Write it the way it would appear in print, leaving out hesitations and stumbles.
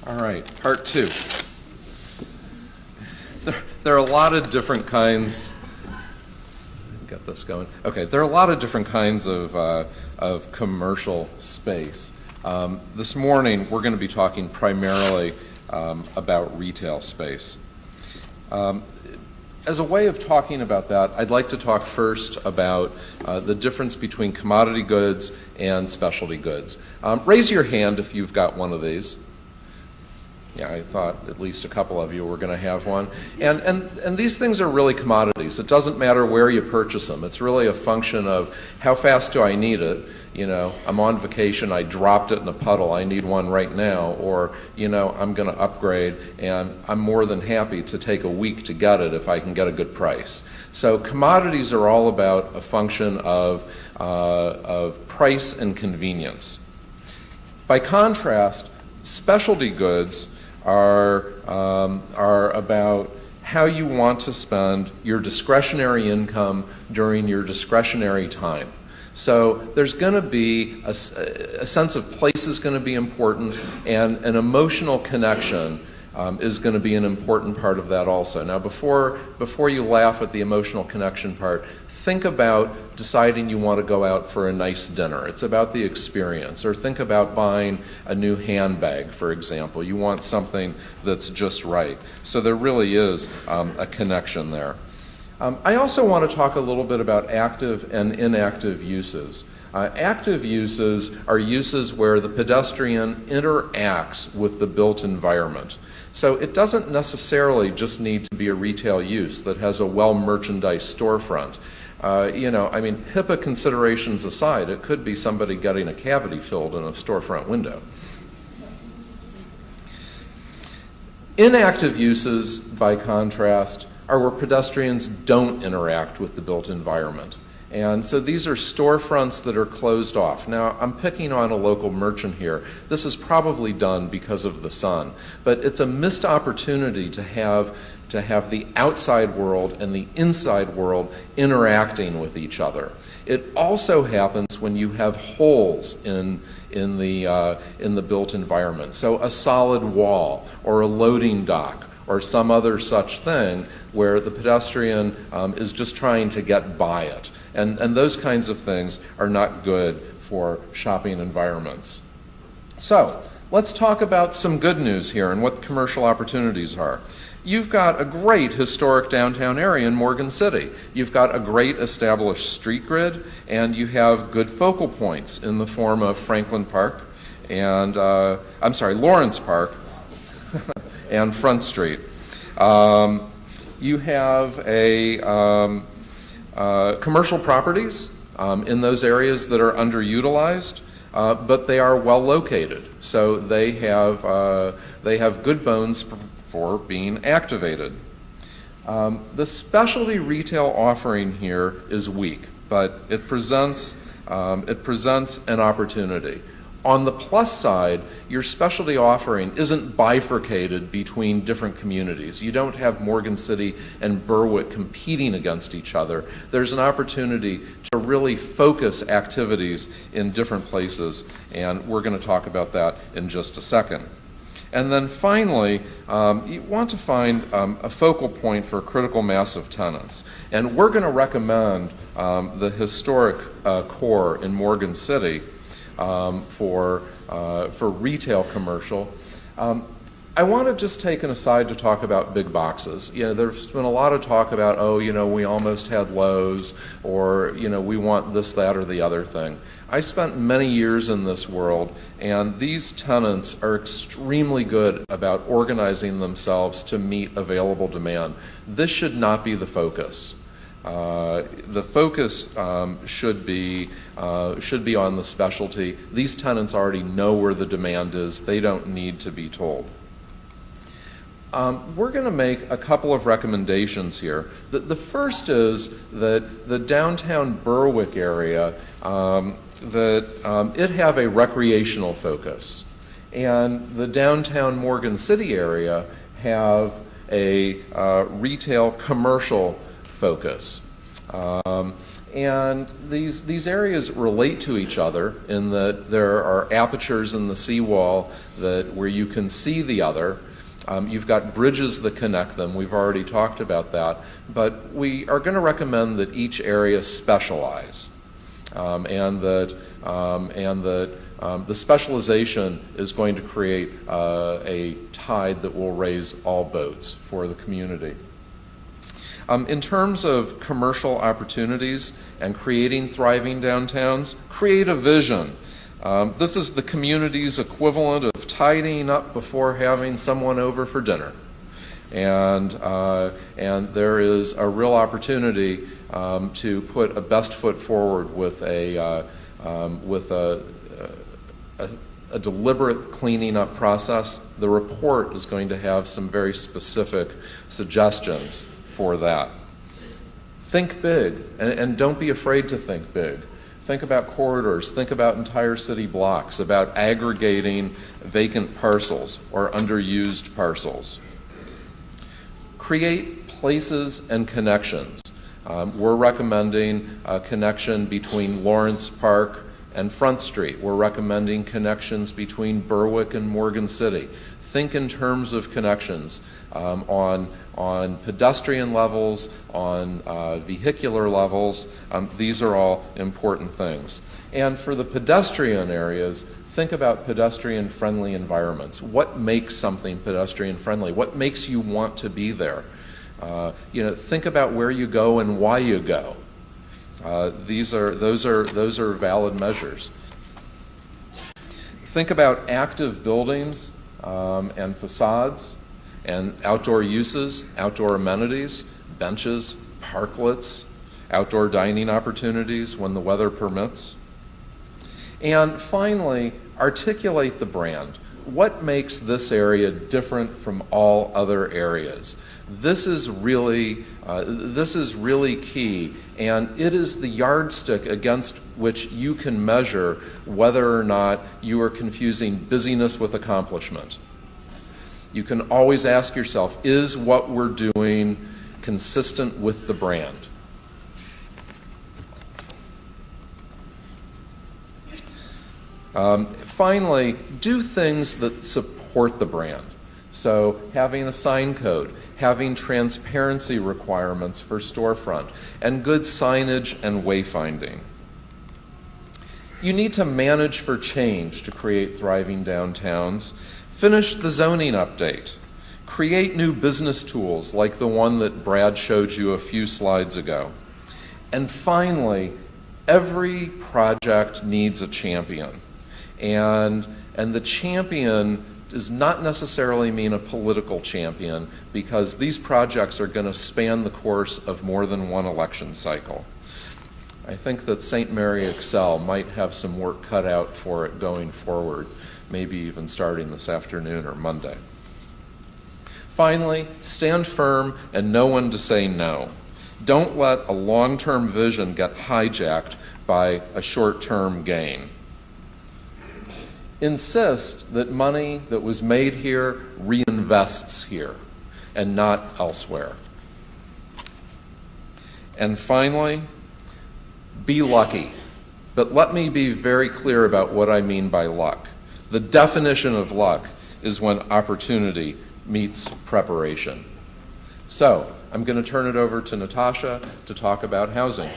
All right, part two. There are a lot of different kinds. Get this going. Okay, there are a lot of different kinds of commercial space. This morning, we're going to be talking primarily about retail space. As a way of talking about that, I'd like to talk first about the difference between commodity goods and specialty goods. Raise your hand if you've got one of these. Yeah, I thought at least a couple of you were going to have one. And these things are really commodities. It doesn't matter where you purchase them. It's really a function of how fast do I need it. You know, I'm on vacation, I dropped it in a puddle, I need one right now. Or, you know, I'm going to upgrade, and I'm more than happy to take a week to get it if I can get a good price. So commodities are all about a function of price and convenience. By contrast, specialty goods are about how you want to spend your discretionary income during your discretionary time. So there's going to be a sense of place is going to be important, and an emotional connection is going to be an important part of that also. Now, before you laugh at the emotional connection part, think about deciding you want to go out for a nice dinner. It's about the experience. Or think about buying a new handbag, for example. You want something that's just right. So there really is a connection there. I also want to talk a little bit about active and inactive uses. Active uses are uses where the pedestrian interacts with the built environment. So it doesn't necessarily just need to be a retail use that has a well-merchandised storefront. You know, I mean, HIPAA considerations aside, it could be somebody getting a cavity filled in a storefront window. Inactive uses, by contrast, are where pedestrians don't interact with the built environment. And so these are storefronts that are closed off. Now, I'm picking on a local merchant here. This is probably done because of the sun, but it's a missed opportunity to have the outside world and the inside world interacting with each other. It also happens when you have holes in the built environment. So a solid wall or a loading dock or some other such thing where the pedestrian is just trying to get by it. And those kinds of things are not good for shopping environments. So let's talk about some good news here and what the commercial opportunities are. You've got a great historic downtown area in Morgan City. You've got a great established street grid, and you have good focal points in the form of Franklin Park and, Lawrence Park and Front Street. You have commercial properties in those areas that are underutilized, but they are well located. So they have good bones for being activated. The specialty retail offering here is weak, but it presents an opportunity. On the plus side, your specialty offering isn't bifurcated between different communities. You don't have Morgan City and Berwick competing against each other. There's an opportunity to really focus activities in different places, and we're going to talk about that in just a second. And then finally, you want to find a focal point for a critical mass of tenants. And we're going to recommend the historic core in Morgan City for retail commercial. I want to just take an aside to talk about big boxes. You know, there's been a lot of talk about, oh, you know, we almost had Lowe's, or, you know, we want this, that, or the other thing. I spent many years in this world, and these tenants are extremely good about organizing themselves to meet available demand. This should not be the focus. The focus should be on the specialty. These tenants already know where the demand is. They don't need to be told. We're going to make a couple of recommendations here. The first is that the downtown Berwick area, it have a recreational focus, and the downtown Morgan City area have a retail commercial focus. And these areas relate to each other in that there are apertures in the seawall where you can see the other. You've got bridges that connect them. We've already talked about that. But we are going to recommend that each area specialize, and that the specialization is going to create a tide that will raise all boats for the community. In terms of commercial opportunities and creating thriving downtowns, create a vision. This is the community's equivalent of tidying up before having someone over for dinner. And there is a real opportunity to put a best foot forward with a deliberate cleaning up process. The report is going to have some very specific suggestions for that. Think big, and don't be afraid to think big. Think about corridors, think about entire city blocks, about aggregating vacant parcels or underused parcels. Create places and connections. We're recommending a connection between Lawrence Park and Front Street. We're recommending connections between Berwick and Morgan City. Think in terms of connections on pedestrian levels, on vehicular levels. These are all important things. And for the pedestrian areas, think about pedestrian-friendly environments. What makes something pedestrian-friendly? What makes you want to be there? Think about where you go and why you go. Those are valid measures. Think about active buildings and facades and outdoor uses, outdoor amenities, benches, parklets, outdoor dining opportunities when the weather permits. And finally, articulate the brand. What makes this area different from all other areas? This is really key, and it is the yardstick against which you can measure whether or not you are confusing busyness with accomplishment. You can always ask yourself, is what we're doing consistent with the brand? Finally, do things that support the brand. So having a sign code, having transparency requirements for storefront, and good signage and wayfinding. You need to manage for change to create thriving downtowns. Finish the zoning update. Create new business tools like the one that Brad showed you a few slides ago. And finally, every project needs a champion. And the champion does not necessarily mean a political champion, because these projects are going to span the course of more than one election cycle. I think that St. Mary Excel might have some work cut out for it going forward, maybe even starting this afternoon or Monday. Finally, stand firm and know when to say no. Don't let a long-term vision get hijacked by a short-term gain. Insist that money that was made here reinvests here and not elsewhere. And finally, be lucky. But let me be very clear about what I mean by luck. The definition of luck is when opportunity meets preparation. So, I'm going to turn it over to Natasha to talk about housing.